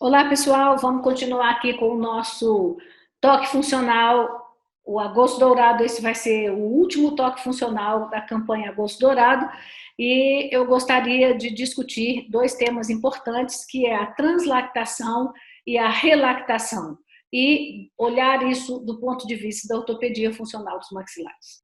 Olá, pessoal. Vamos continuar aqui com o nosso toque funcional, o Agosto Dourado. Esse vai ser o último toque funcional da campanha Agosto Dourado. E eu gostaria de discutir dois temas importantes, que é a translactação e a relactação, e olhar isso do ponto de vista da ortopedia funcional dos maxilares.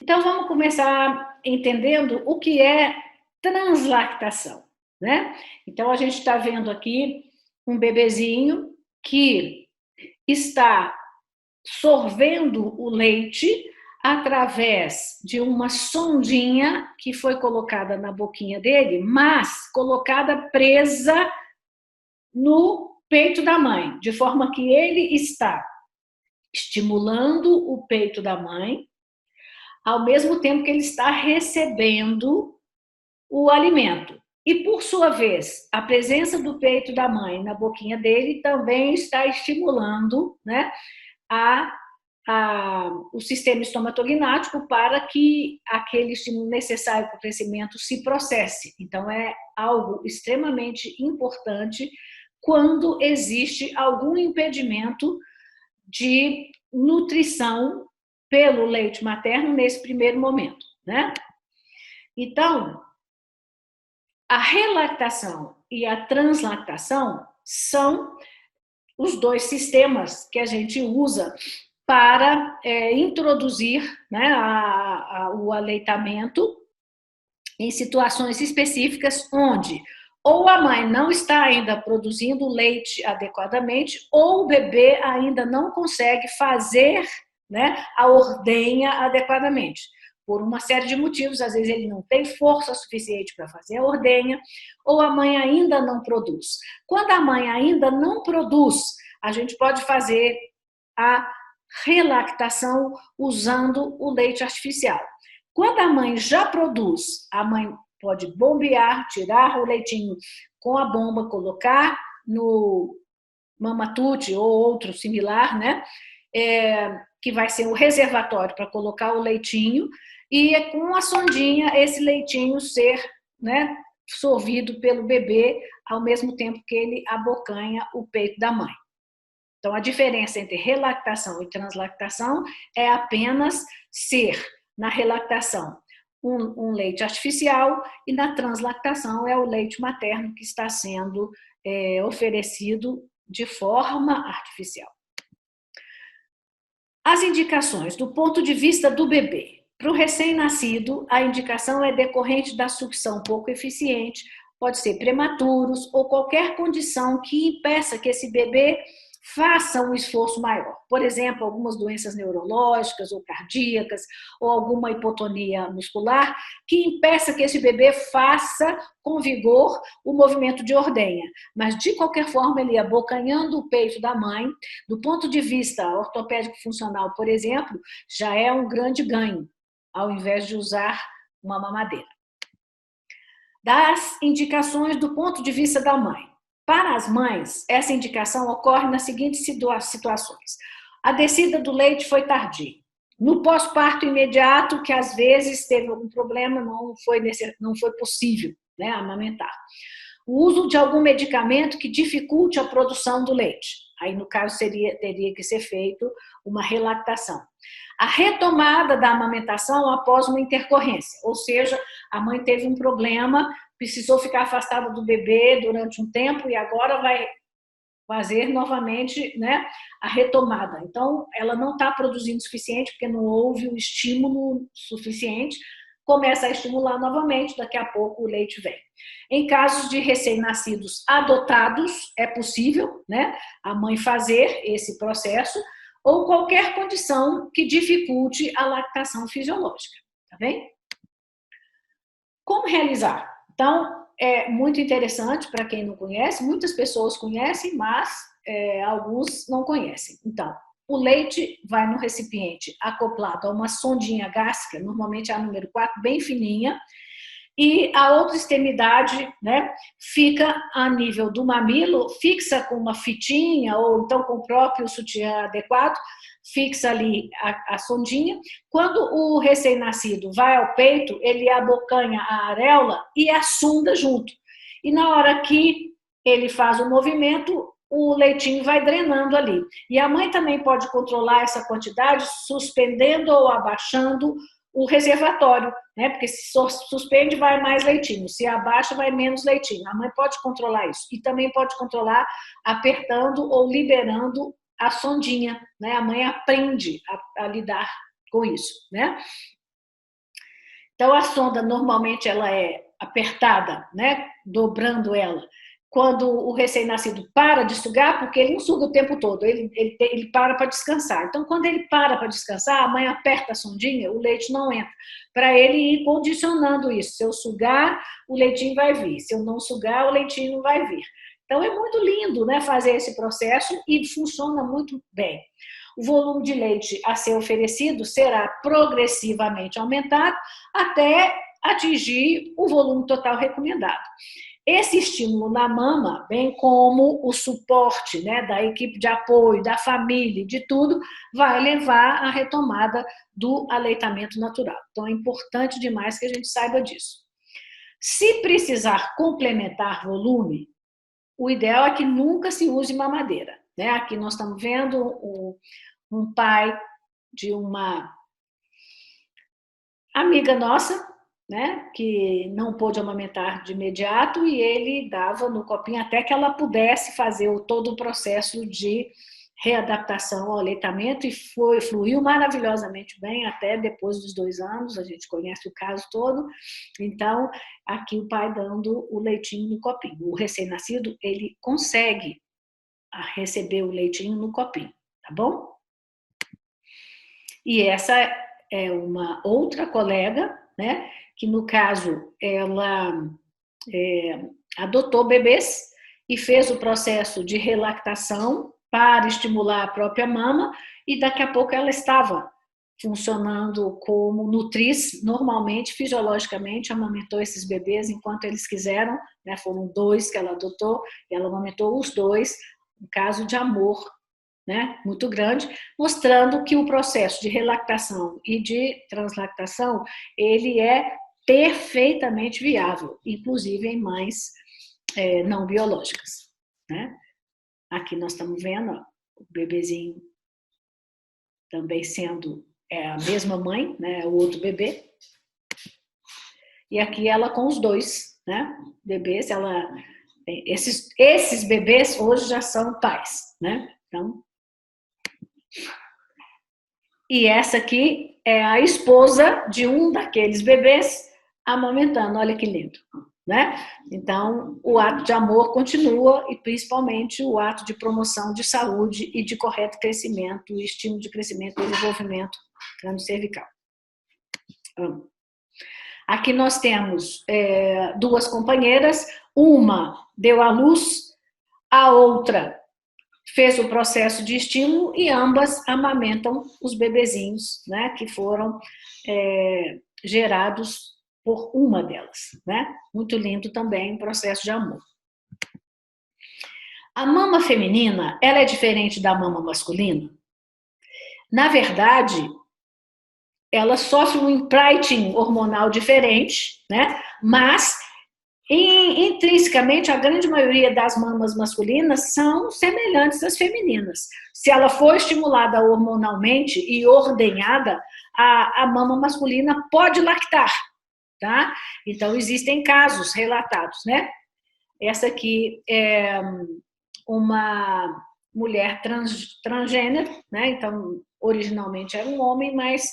Então, vamos começar entendendo o que é translactação, né? Então, a gente está vendo aqui um bebezinho que está sorvendo o leite através de uma sondinha que foi colocada na boquinha dele, mas colocada presa no peito da mãe, de forma que ele está estimulando o peito da mãe, ao mesmo tempo que ele está recebendo o alimento. E, por sua vez, a presença do peito da mãe na boquinha dele também está estimulando, né, o sistema estomatognático para que aquele estímulo necessário para o crescimento se processe. Então, é algo extremamente importante quando existe algum impedimento de nutrição pelo leite materno nesse primeiro momento, né? Então, a relactação e a translactação são os dois sistemas que a gente usa para introduzir, né, o aleitamento em situações específicas onde ou a mãe não está ainda produzindo leite adequadamente ou o bebê ainda não consegue fazer, né, a ordenha adequadamente. Por uma série de motivos, às vezes ele não tem força suficiente para fazer a ordenha, ou a mãe ainda não produz. Quando a mãe ainda não produz, a gente pode fazer a relactação usando o leite artificial. Quando a mãe já produz, a mãe pode bombear, tirar o leitinho com a bomba, colocar no mamatute ou outro similar, né? Que vai ser o reservatório para colocar o leitinho, e com a sondinha esse leitinho ser, né, sorvido pelo bebê ao mesmo tempo que ele abocanha o peito da mãe. Então, a diferença entre relactação e translactação é apenas ser, na relactação, um leite artificial, e na translactação é o leite materno que está sendo oferecido de forma artificial. As indicações do ponto de vista do bebê. Para o recém-nascido, a indicação é decorrente da sucção pouco eficiente, pode ser prematuros ou qualquer condição que impeça que esse bebê faça um esforço maior. Por exemplo, algumas doenças neurológicas ou cardíacas, ou alguma hipotonia muscular, que impeça que esse bebê faça com vigor o movimento de ordenha. Mas, de qualquer forma, ele abocanhando o peito da mãe, do ponto de vista ortopédico funcional, por exemplo, já é um grande ganho, ao invés de usar uma mamadeira. Das indicações do ponto de vista da mãe. Para as mães, essa indicação ocorre nas seguintes situações. A descida do leite foi tardia. No pós-parto imediato, que às vezes teve algum problema, não foi possível, né, amamentar. O uso de algum medicamento que dificulte a produção do leite. Aí, no caso, teria que ser feito uma relactação. A retomada da amamentação após uma intercorrência, ou seja, a mãe teve um problema, precisou ficar afastada do bebê durante um tempo e agora vai fazer novamente, né, a retomada. Então, ela não está produzindo o suficiente, porque não houve o estímulo suficiente, começa a estimular novamente, daqui a pouco o leite vem. Em casos de recém-nascidos adotados, é possível, né, a mãe fazer esse processo, ou qualquer condição que dificulte a lactação fisiológica, tá bem? Como realizar? Então, é muito interessante para quem não conhece, muitas pessoas conhecem, mas alguns não conhecem. Então, o leite vai no recipiente acoplado a uma sondinha gástrica, normalmente a número 4, bem fininha, e a outra extremidade, né, fica a nível do mamilo, fixa com uma fitinha ou então com o próprio sutiã adequado, fixa ali a sondinha. Quando o recém-nascido vai ao peito, ele abocanha a areola e a sonda junto. E na hora que ele faz o movimento, o leitinho vai drenando ali. E a mãe também pode controlar essa quantidade suspendendo ou abaixando o reservatório, né? Porque se suspende vai mais leitinho, se abaixa vai menos leitinho. A mãe pode controlar isso e também pode controlar apertando ou liberando a sondinha, né? A mãe aprende a lidar com isso, né? Então a sonda normalmente ela é apertada, né? Dobrando ela. Quando o recém-nascido para de sugar, porque ele não suga o tempo todo, ele para descansar. Então, quando ele para descansar, a mãe aperta a sondinha, o leite não entra, para ele ir condicionando isso. Se eu sugar, o leitinho vai vir. Se eu não sugar, o leitinho não vai vir. Então, é muito lindo, né, fazer esse processo e funciona muito bem. O volume de leite a ser oferecido será progressivamente aumentado até atingir o volume total recomendado. Esse estímulo na mama, bem como o suporte, né, da equipe de apoio, da família, de tudo, vai levar à retomada do aleitamento natural. Então, é importante demais que a gente saiba disso. Se precisar complementar volume, o ideal é que nunca se use mamadeira, né? Aqui nós estamos vendo um pai de uma amiga nossa, né, que não pôde amamentar de imediato e ele dava no copinho até que ela pudesse fazer todo o processo de readaptação ao aleitamento e fluiu maravilhosamente bem até depois dos 2 anos, a gente conhece o caso todo. Então, aqui o pai dando o leitinho no copinho. O recém-nascido, ele consegue receber o leitinho no copinho, tá bom? E essa é uma outra colega, né, que no caso ela adotou bebês e fez o processo de relactação para estimular a própria mama e daqui a pouco ela estava funcionando como nutriz, normalmente, fisiologicamente, amamentou esses bebês enquanto eles quiseram, né, foram 2 que ela adotou, e ela amamentou os 2, um caso de amor, né, muito grande, mostrando que o processo de relactação e de translactação, ele é perfeitamente viável, inclusive em mães não biológicas, né? Aqui nós estamos vendo ó, o bebezinho também sendo a mesma mãe, né, o outro bebê, e aqui ela com os 2, né, bebês, esses bebês hoje já são pais, né? Então, e essa aqui é a esposa de um daqueles bebês amamentando, olha que lindo, né? Então, o ato de amor continua e principalmente o ato de promoção de saúde e de correto crescimento, estímulo de crescimento e desenvolvimento crânio-cervical. Aqui nós temos 2 companheiras, uma deu à luz, a outra fez o processo de estímulo e ambas amamentam os bebezinhos, né, que foram gerados por uma delas, né? Muito lindo também o processo de amor. A mama feminina, ela é diferente da mama masculina? Na verdade, ela sofre um imprinting hormonal diferente, né? Mas intrinsecamente, a grande maioria das mamas masculinas são semelhantes às femininas. Se ela for estimulada hormonalmente e ordenhada, a mama masculina pode lactar, tá? Então, existem casos relatados, né? Essa aqui é uma mulher transgênero, né? Então, originalmente era um homem, mas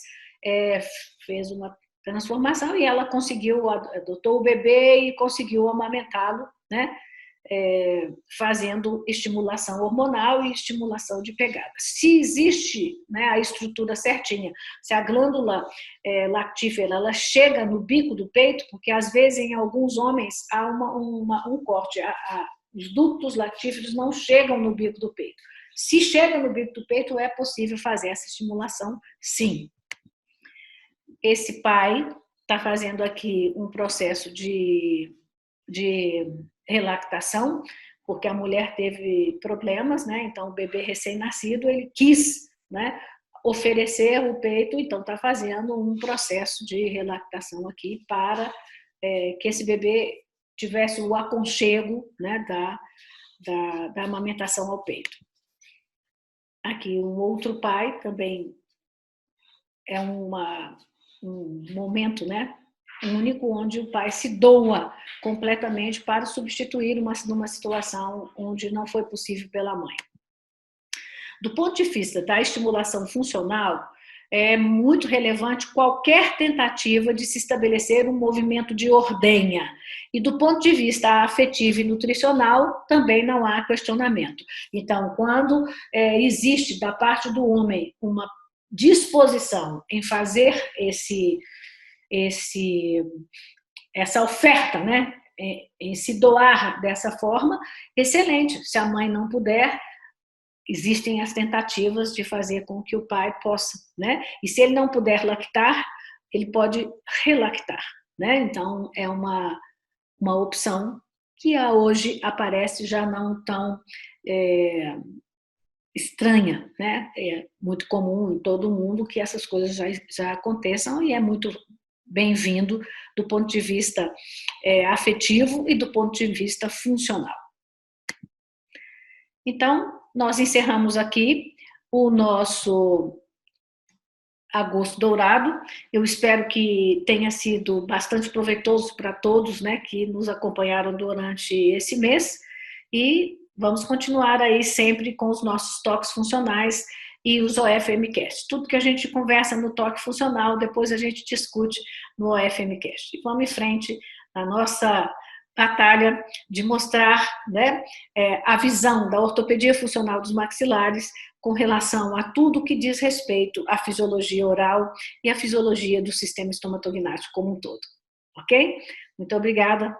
fez uma transformação e ela conseguiu, adotou o bebê e conseguiu amamentá-lo, né? Fazendo estimulação hormonal e estimulação de pegada. Se existe, né, a estrutura certinha, se a glândula lactífera ela chega no bico do peito, porque às vezes em alguns homens há um corte, os ductos lactíferos não chegam no bico do peito. Se chega no bico do peito, é possível fazer essa estimulação, sim. Esse pai está fazendo aqui um processo de relactação, porque a mulher teve problemas, né? Então o bebê recém-nascido, ele quis, né, oferecer o peito, então está fazendo um processo de relactação aqui para que esse bebê tivesse o aconchego, né, da amamentação ao peito. Aqui um outro pai também é um momento, né, único, onde o pai se doa completamente para substituir numa situação onde não foi possível pela mãe. Do ponto de vista da estimulação funcional, é muito relevante qualquer tentativa de se estabelecer um movimento de ordenha. E do ponto de vista afetivo e nutricional, também não há questionamento. Então, quando existe da parte do homem uma disposição em fazer essa oferta, né, em se doar dessa forma, excelente. Se a mãe não puder, existem as tentativas de fazer com que o pai possa, né? E se ele não puder lactar, ele pode relactar, né? Então, é uma opção que hoje aparece já não tão estranha, né? É muito comum em todo mundo que essas coisas já aconteçam, e é muito bem-vindo do ponto de vista afetivo e do ponto de vista funcional. Então, nós encerramos aqui o nosso Agosto Dourado. Eu espero que tenha sido bastante proveitoso para todos, né, que nos acompanharam durante esse mês, e vamos continuar aí sempre com os nossos toques funcionais e os OFMcast. Tudo que a gente conversa no toque funcional, depois a gente discute no OFMcast. E vamos em frente na nossa batalha de mostrar, né, a visão da ortopedia funcional dos maxilares com relação a tudo que diz respeito à fisiologia oral e à fisiologia do sistema estomatognático como um todo. Ok? Muito obrigada.